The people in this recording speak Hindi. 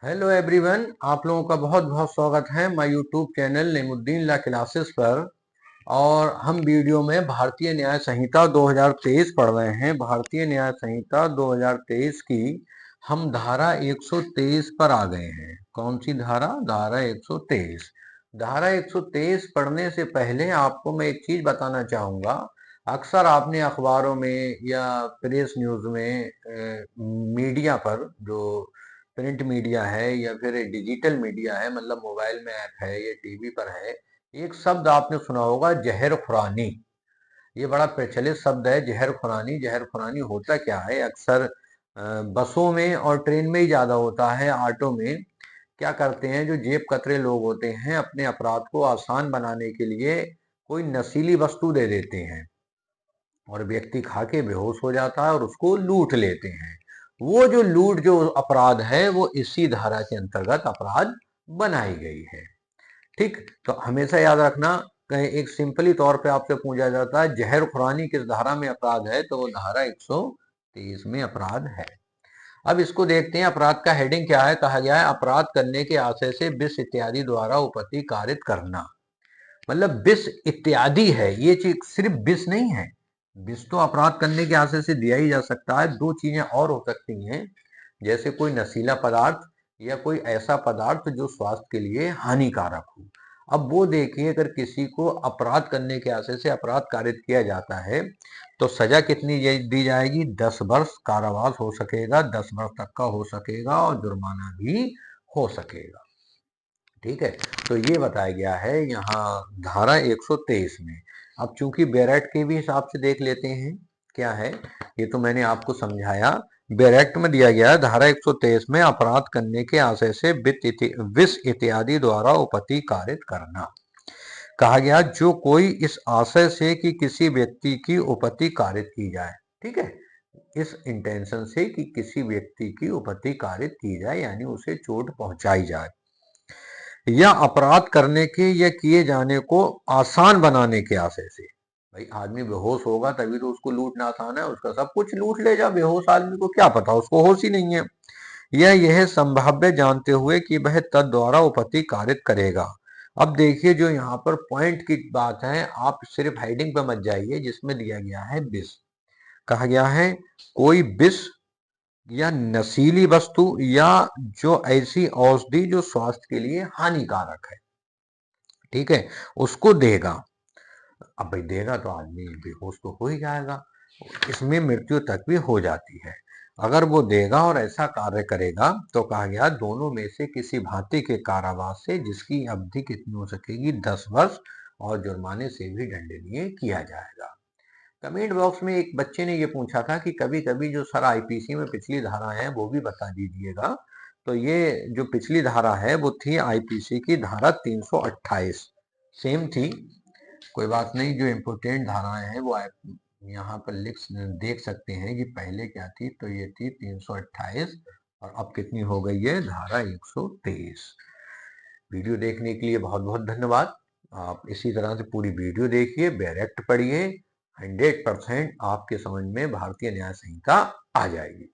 हेलो एवरीवन, आप लोगों का बहुत बहुत स्वागत है my YouTube channel Naimuddin law classes पर। और हम वीडियो में भारतीय न्याय संहिता 2023 पढ़ रहे हैं। भारतीय न्याय संहिता 2023 की हम धारा 123 पर आ गए हैं। कौन सी धारा? धारा 123। धारा 123 पढ़ने से पहले आपको मैं एक चीज बताना चाहूंगा। अक्सर आपने अखबारों में या प्रेस न्यूज में मीडिया पर, जो प्रिंट मीडिया है या फिर डिजिटल मीडिया है, मतलब मोबाइल में ऐप है या टीवी पर है, एक शब्द आपने सुना होगा, जहर खुरानी। ये बड़ा प्रचलित शब्द है, जहर खुरानी। जहर खुरानी होता क्या है? अक्सर बसों में और ट्रेन में ही ज्यादा होता है। ऑटो में क्या करते हैं जो जेब कतरे लोग होते हैं, अपने अपराध को आसान बनाने के लिए कोई नशीली वस्तु दे देते हैं और व्यक्ति खा के बेहोश हो जाता है और उसको लूट लेते हैं। वो जो लूट जो अपराध है वो इसी धारा के अंतर्गत अपराध बनाई गई है। ठीक, तो हमेशा याद रखना, कहीं एक सिंपली तौर पे आपसे पूछा जाता है जहर खुरानी किस धारा में अपराध है, तो वो धारा 123 में अपराध है। अब इसको देखते हैं, अपराध का हेडिंग क्या है। कहा गया है अपराध करने के आशय से विष इत्यादि द्वारा उपति कारित करना। मतलब विष इत्यादि है, ये चीज सिर्फ विष नहीं है। विष तो अपराध करने के आशय से दिया ही जा सकता है। दो चीजें और हो सकती हैं, जैसे कोई नशीला पदार्थ या कोई ऐसा पदार्थ जो स्वास्थ्य के लिए हानिकारक हो। अब वो देखिए, अगर किसी को अपराध करने के आशय से अपराध कारित किया जाता है तो सजा कितनी दी जाएगी? 10 वर्ष कारावास हो सकेगा, 10 वर्ष तक का हो सकेगा और जुर्माना भी हो सकेगा। ठीक है, तो ये बताया गया है यहाँ धारा 123 में। अब चूंकि बैरेट के भी हिसाब से देख लेते हैं क्या है, ये तो मैंने आपको समझाया। बैरेक्ट में दिया गया है धारा 123 में अपराध करने के आशय से विष इत्यादि द्वारा उपति कारित करना। कहा गया जो कोई इस आशय से कि किसी व्यक्ति की उपति कारित की जाए। ठीक है, इस इंटेंशन से कि किसी व्यक्ति की उपति कारित की जाए, यानी उसे चोट पहुंचाई जाए, या अपराध करने के या किए जाने को आसान बनाने के आशय से। भाई आदमी बेहोश होगा तभी तो उसको लूटना आसान है, उसका सब कुछ लूट ले जा। बेहोश आदमी को क्या पता, उसको होश ही नहीं है। यह संभाव्य जानते हुए कि वह तद द्वारा उपति कारित करेगा। अब देखिए, जो यहाँ पर पॉइंट की बात है, आप सिर्फ हेडिंग पे मत जाइए जिसमें दिया गया है विष। कहा गया है कोई विष या नशीली वस्तु या जो ऐसी औषधि जो स्वास्थ्य के लिए हानिकारक है, ठीक है, उसको देगा। अब भाई देगा तो आदमी बेहोश तो हो ही जाएगा, इसमें मृत्यु तक भी हो जाती है अगर वो देगा और ऐसा कार्य करेगा। तो कहा गया दोनों में से किसी भांति के कारावास से, जिसकी अवधि कितनी हो सकेगी? 10 वर्ष, और जुर्माने से भी दंडनीय किया जाएगा। कमेंट बॉक्स में एक बच्चे ने ये पूछा था कि कभी कभी जो सर आईपीसी में पिछली धारा है वो भी बता दीजिएगा। तो ये जो पिछली धारा है वो थी आईपीसी की धारा 328, सेम थी। कोई बात नहीं, जो इम्पोर्टेंट धाराएं हैं वो आप यहाँ पर देख सकते हैं कि पहले क्या थी। तो ये थी 328 और अब कितनी हो गई है? धारा 123। वीडियो देखने के लिए बहुत बहुत धन्यवाद। आप इसी तरह से पूरी वीडियो देखिए, डायरेक्ट पढ़िए, 100% आपके समझ में भारतीय न्याय संहिता आ जाएगी।